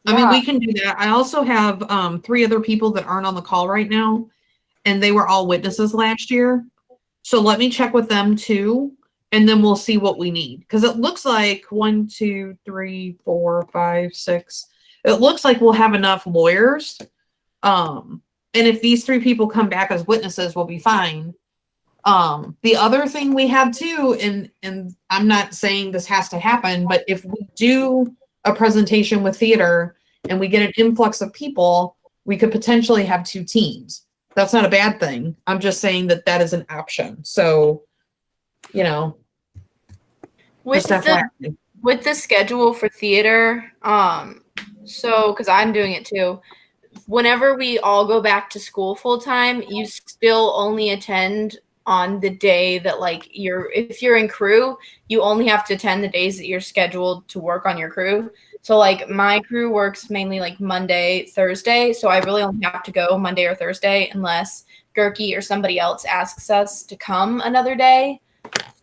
Speaker 1: I mean, we can do that. I also have 3 other people that aren't on the call right now, and they were all witnesses last year. So let me check with them too, and then we'll see what we need. Because it looks like 1, 2, 3, 4, 5, 6. It looks like we'll have enough lawyers. And if these 3 people come back as witnesses, we'll be fine. The other thing we have too, and I'm not saying this has to happen, but if we do a presentation with theater and we get an influx of people, we could potentially have 2 teams. That's not a bad thing. I'm just saying that that is an option. So, you know,
Speaker 6: With
Speaker 1: just
Speaker 6: the
Speaker 1: FYI.
Speaker 6: with the schedule for theater, so because I'm doing it too, whenever we all go back to school full time, you still only attend on the day that, like, if you're in crew, you only have to attend the days that you're scheduled to work on your crew. So, like, my crew works mainly like Monday, Thursday, so I really only have to go Monday or Thursday unless Gurky or somebody else asks us to come another day.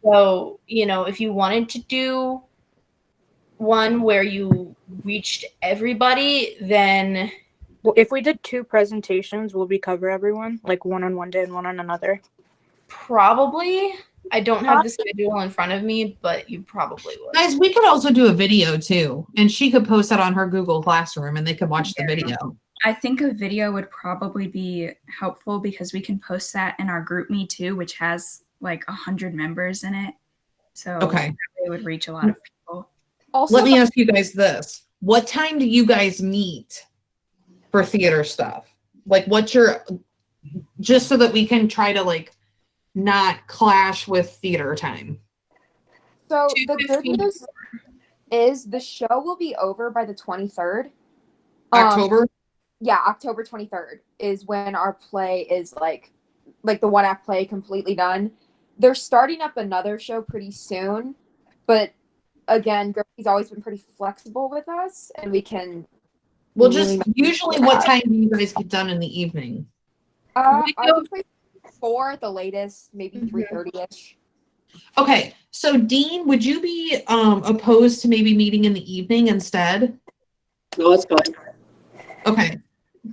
Speaker 6: So, you know, if you wanted to do one where you reached everybody, then
Speaker 4: Well, if we did 2 presentations, will we cover everyone? Like, one on one day and one on another?
Speaker 6: probably. I don't have the schedule in front of me, but you probably would.
Speaker 1: Guys, we could also do a video too, and she could post that on her Google Classroom and they could watch the video.
Speaker 8: I think a video would probably be helpful because we can post that in our group me too, which has like 100 members in it. So
Speaker 1: Okay.
Speaker 8: it would reach a lot of people.
Speaker 3: Also,
Speaker 1: Let me ask you guys this. What time do you guys meet for theater stuff? Like, what's your, just so that we can try to, like, not clash with theater time.
Speaker 3: so the good
Speaker 6: 2:15.
Speaker 3: news is the show will be over by the 23rd.
Speaker 1: October?
Speaker 3: Yeah, October 23rd is when our play is like the 1-act play completely done. They're starting up another show pretty soon, but again, Gertie's always been pretty flexible with us, and we can.
Speaker 1: Well,
Speaker 3: really
Speaker 1: just usually what time do you guys get done in the evening?
Speaker 3: I would say 4 at the latest, maybe 3:30ish.
Speaker 1: Okay, so Dean, would you be opposed to maybe meeting in the evening instead?
Speaker 2: No, it's fine.
Speaker 1: Okay.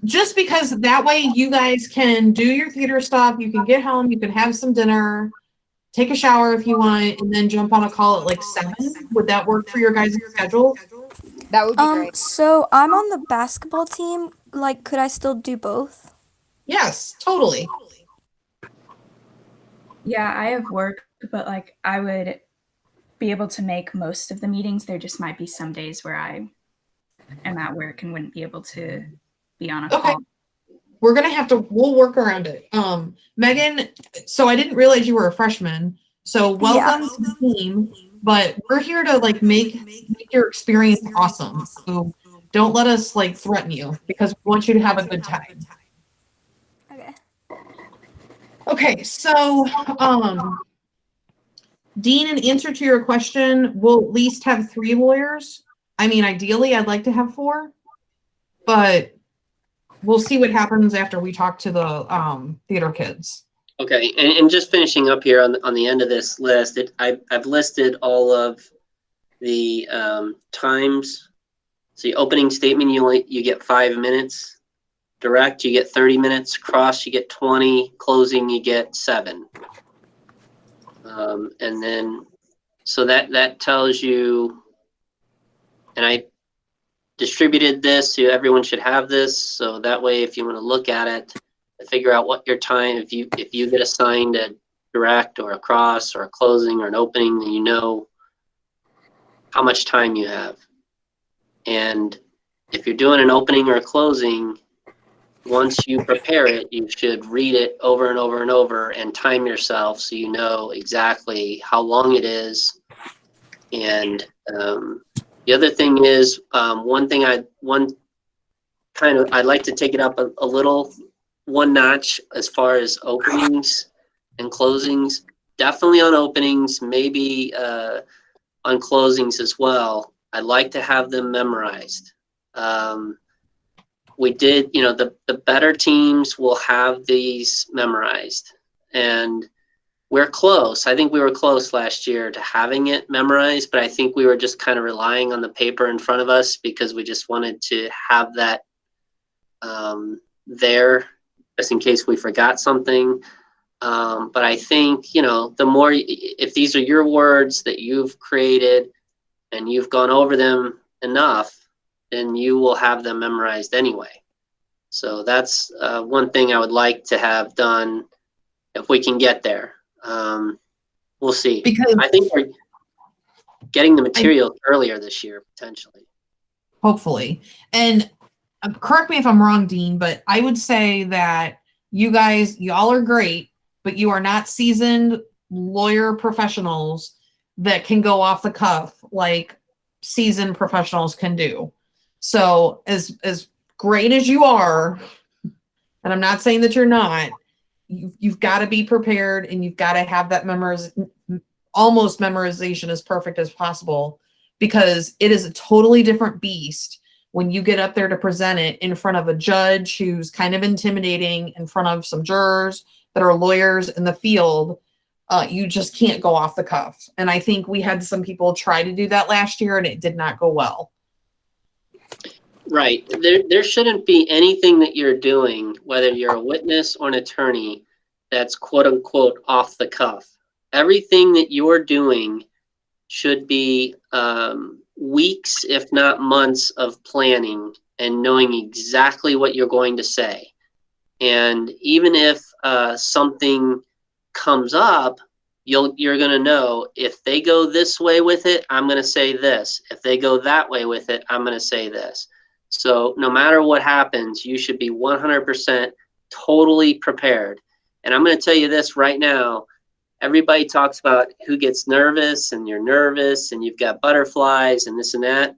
Speaker 1: Just because that way you guys can do your theater stuff, you can get home, you can have some dinner, take a shower if you want, and then jump on a call at like 7. Would that work for your guys' schedule?
Speaker 3: That would be great.
Speaker 7: So I'm on the basketball team. Like, could I still do both?
Speaker 1: Yes, totally.
Speaker 8: Yeah, I have work, but like I would be able to make most of the meetings. There just might be some days where I am at work and wouldn't be able to be on a
Speaker 1: Okay.
Speaker 8: call.
Speaker 1: We'll work around it. Megan, so I didn't realize you were a freshman. So welcome to the team, but we're here to like make your experience awesome. So don't let us like threaten you because we want you to have a good time.
Speaker 7: Okay.
Speaker 1: Okay, so Dean, in answer to your question, we'll at least have 3 lawyers. I mean, ideally, I'd like to have 4, but we'll see what happens after we talk to the theater kids.
Speaker 2: Okay, and just finishing up here on the end of this list, I've listed all of the times. So the opening statement, you get 5 minutes. Direct, you get 30 minutes. Cross, you get 20. Closing, you get 7. And then, so that tells you, and I distributed this, so everyone should have this. So that way, if you want to look at it, figure out what your time, if you get assigned a direct or a cross or a closing or an opening, then you know how much time you have. And if you're doing an opening or a closing, once you prepare it, you should read it over and over and over and time yourself so you know exactly how long it is. And the other thing is, I'd like to take it up a little, one notch as far as openings and closings. Definitely on openings, maybe on closings as well. I like to have them memorized. We did, the better teams will have these memorized, and we're close. I think we were close last year to having it memorized, but I think we were just kind of relying on the paper in front of us because we just wanted to have that there just in case we forgot something. But I think, the more, if these are your words that you've created and you've gone over them enough, then you will have them memorized anyway. So that's one thing I would like to have done if we can get there. We'll see.
Speaker 1: Because
Speaker 2: I think we're getting the material earlier this year, potentially.
Speaker 1: hopefully. And correct me if I'm wrong, Dean, but I would say that y'all are great, but you are not seasoned lawyer professionals that can go off the cuff like seasoned professionals can do. So as great as you are, and I'm not saying that you're not, you've got to be prepared and you've got to have that almost memorization as perfect as possible, because it is a totally different beast when you get up there to present it in front of a judge who's kind of intimidating, in front of some jurors that are lawyers in the field. You just can't go off the cuff. And I think we had some people try to do that last year and it did not go well.
Speaker 2: Right. There shouldn't be anything that you're doing, whether you're a witness or an attorney, that's quote unquote off the cuff. Everything that you're doing should be weeks, if not months, of planning and knowing exactly what you're going to say. And even if something comes up, you're going to know, if they go this way with it, I'm going to say this. If they go that way with it, I'm going to say this. So no matter what happens, you should be 100% totally prepared. And I'm going to tell you this right now. Everybody talks about who gets nervous and you're nervous and you've got butterflies and this and that.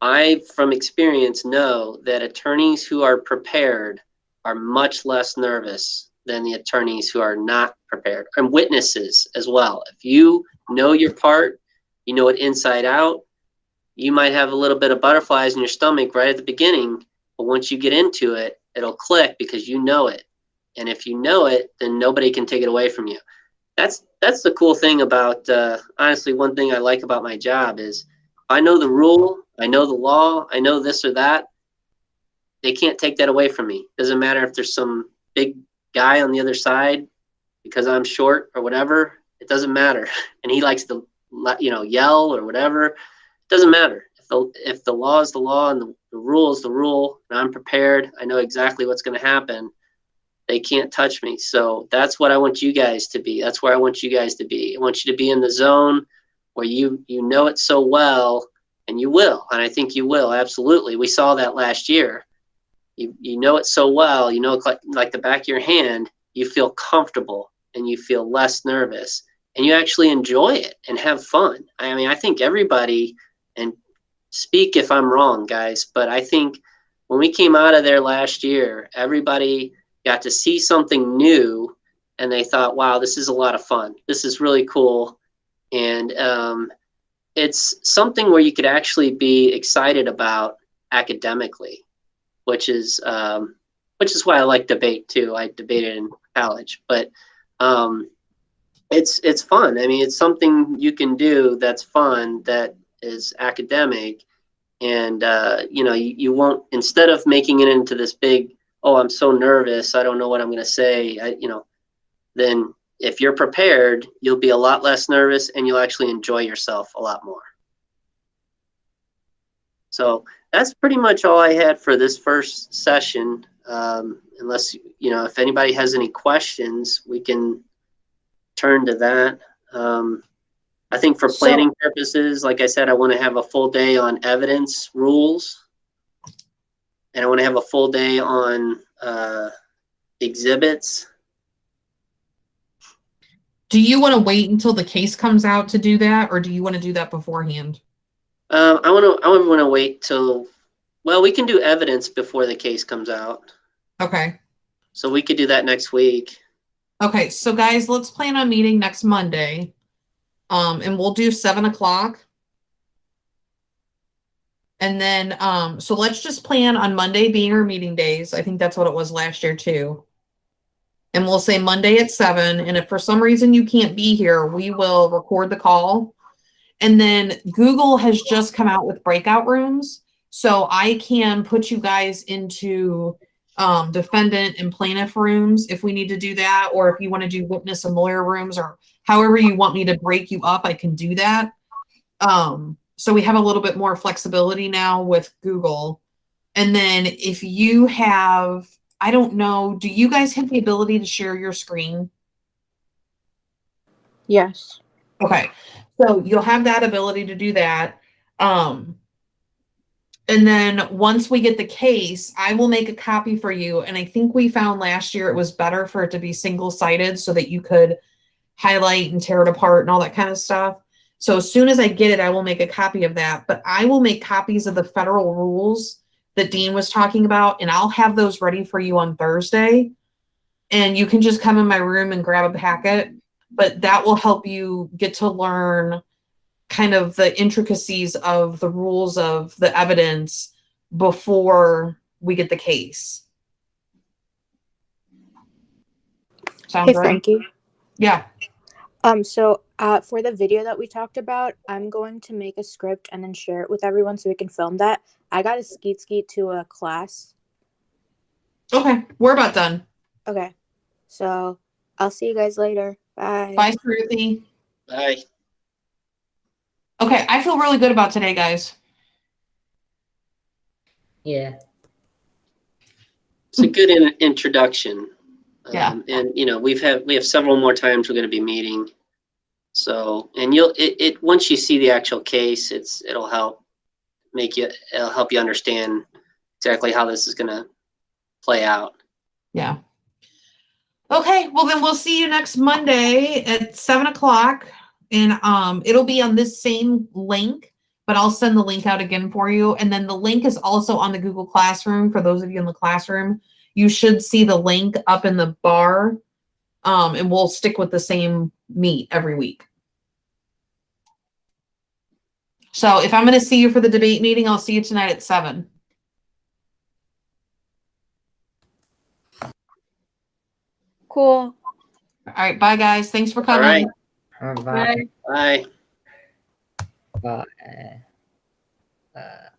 Speaker 2: I, from experience, know that attorneys who are prepared are much less nervous than the attorneys who are not prepared, and witnesses as well. If you know your part, you know it inside out, you might have a little bit of butterflies in your stomach right at the beginning, but once you get into it, it'll click because you know it. And if you know it, then nobody can take it away from you. That's the cool thing about, honestly, one thing I like about my job is I know the rule, I know the law, I know this or that. They can't take that away from me. Doesn't matter if there's some big guy on the other side because I'm short or whatever. It doesn't matter. And he likes to, yell or whatever. It doesn't matter. If the law is the law and the rule is the rule, and I'm prepared, I know exactly what's going to happen. They can't touch me. So that's what I want you guys to be. That's where I want you guys to be. I want you to be in the zone where you know it so well, and you will. And I think you will. Absolutely. We saw that last year. You know it so well, you know it like the back of your hand, you feel comfortable and you feel less nervous and you actually enjoy it and have fun. I mean, I think everybody, and speak if I'm wrong, guys, but I think when we came out of there last year, everybody got to see something new and they thought, wow, this is a lot of fun. This is really cool. And it's something where you could actually be excited about academically, which is why I like debate too. I debated in college, but it's fun. I mean, it's something you can do that's fun, that is academic, and you won't, instead of making it into this big, oh, I'm so nervous, I don't know what I'm going to say, then if you're prepared, you'll be a lot less nervous and you'll actually enjoy yourself a lot more. So that's pretty much all I had for this first session. Unless, if anybody has any questions, we can turn to that. I think for planning purposes, like I said, I want to have a full day on evidence rules. And I want to have a full day on exhibits.
Speaker 1: Do you want to wait until the case comes out to do that, or do you want to do that beforehand?
Speaker 2: I want to wait till, well, we can do evidence before the case comes out.
Speaker 1: Okay.
Speaker 2: So we could do that next week.
Speaker 1: Okay, so guys, let's plan on meeting next Monday. And we'll do 7 o'clock. And then, so let's just plan on Monday being our meeting days. I think that's what it was last year too. And we'll say Monday at 7. And if for some reason you can't be here, we will record the call. And then Google has just come out with breakout rooms. So I can put you guys into defendant and plaintiff rooms if we need to do that, or if you want to do witness and lawyer rooms, or however you want me to break you up, I can do that. So we have a little bit more flexibility now with Google. And then if you have, I don't know, do you guys have the ability to share your screen?
Speaker 4: Yes.
Speaker 1: Okay. So you'll have that ability to do that. And then once we get the case, I will make a copy for you. And I think we found last year it was better for it to be single-sided so that you could highlight and tear it apart and all that kind of stuff. So as soon as I get it, I will make a copy of that. But I will make copies of the federal rules that Dean was talking about, and I'll have those ready for you on Thursday. And you can just come in my room and grab a packet. But that will help you get to learn kind of the intricacies of the rules of the evidence before we get the case. Sounds
Speaker 4: Hey,
Speaker 1: right?
Speaker 4: Frankie.
Speaker 1: Yeah.
Speaker 4: So for the video that we talked about, I'm going to make a script and then share it with everyone so we can film that. I got to skeet to a class.
Speaker 1: Okay. We're about done.
Speaker 4: Okay. So I'll see you guys later. Bye.
Speaker 1: Bye, Ruthie.
Speaker 2: Bye.
Speaker 1: Okay. I feel really good about today, guys.
Speaker 9: Yeah.
Speaker 2: It's a good introduction.
Speaker 1: Yeah.
Speaker 2: And we have several more times we're going to be meeting. So, and once you see the actual case, it'll help you understand exactly how this is going to play out.
Speaker 1: Yeah. Okay. Well, then we'll see you next Monday at 7 o'clock. And it'll be on this same link, but I'll send the link out again for you. And then the link is also on the Google Classroom. For those of you in the classroom, you should see the link up in the bar. And we'll stick with the same meet every week. So if I'm going to see you for the debate meeting, I'll see you tonight at 7.
Speaker 4: Cool.
Speaker 1: All right. Bye, guys. Thanks for coming.
Speaker 2: All right.
Speaker 9: Bye.
Speaker 2: Bye.
Speaker 9: Bye.